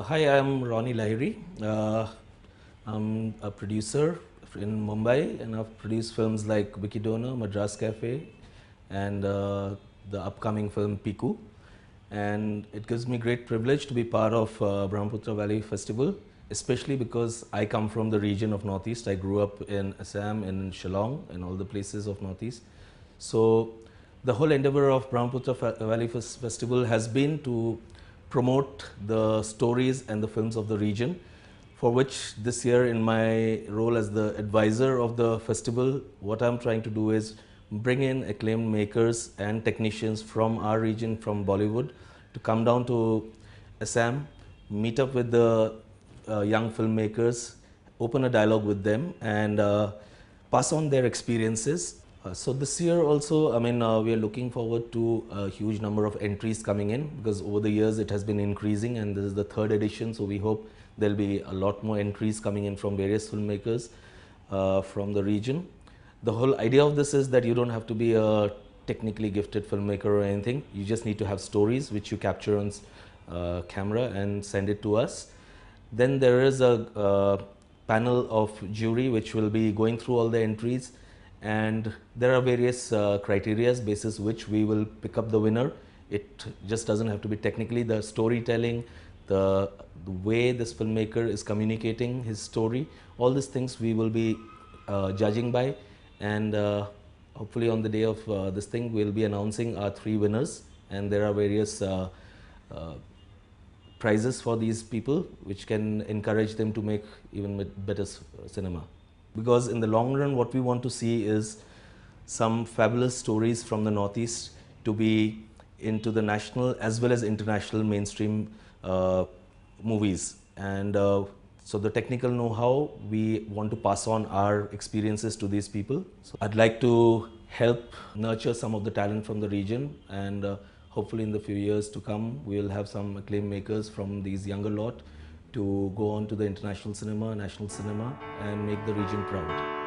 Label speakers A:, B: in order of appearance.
A: Hi, I'm Ronnie Lahiri. I'm a producer in Mumbai, and I've produced films like Wikidona, Madras Cafe, and the upcoming film Piku. And it gives me great privilege to be part of Brahmaputra Valley Festival, especially because I come from the region of Northeast. I grew up in Assam, in Shillong, and all the places of Northeast. So the whole endeavor of Brahmaputra Valley Festival has been to promote the stories and the films of the region, for which this year, in my role as the advisor of the festival, what I'm trying to do is bring in acclaimed makers and technicians from our region, from Bollywood, to come down to Assam, meet up with the young filmmakers, open a dialogue with them, and pass on their experiences. So this year also, we are looking forward to a huge number of entries coming in, because over the years it has been increasing, and this is the third edition. So we hope there'll be a lot more entries coming in from various filmmakers from the region. The whole idea of this is that you don't have to be a technically gifted filmmaker or anything. You just need to have stories which you capture on camera and send it to us. Then there is a panel of jury which will be going through all the entries, and there are various criteria basis which we will pick up the winner. It just doesn't have to be technically the storytelling, the way this filmmaker is communicating his story. All these things we will be judging by, and hopefully on the day of this thing we'll be announcing our three winners, and there are various prizes for these people which can encourage them to make even better cinema. Because in the long run, what we want to see is some fabulous stories from the Northeast to be into the national as well as international mainstream movies. And so the technical know-how, we want to pass on our experiences to these people. So I'd like to help nurture some of the talent from the region, and hopefully in the few years to come, we'll have some acclaimed makers from these younger lot to go on to the international cinema, national cinema, and make the region proud.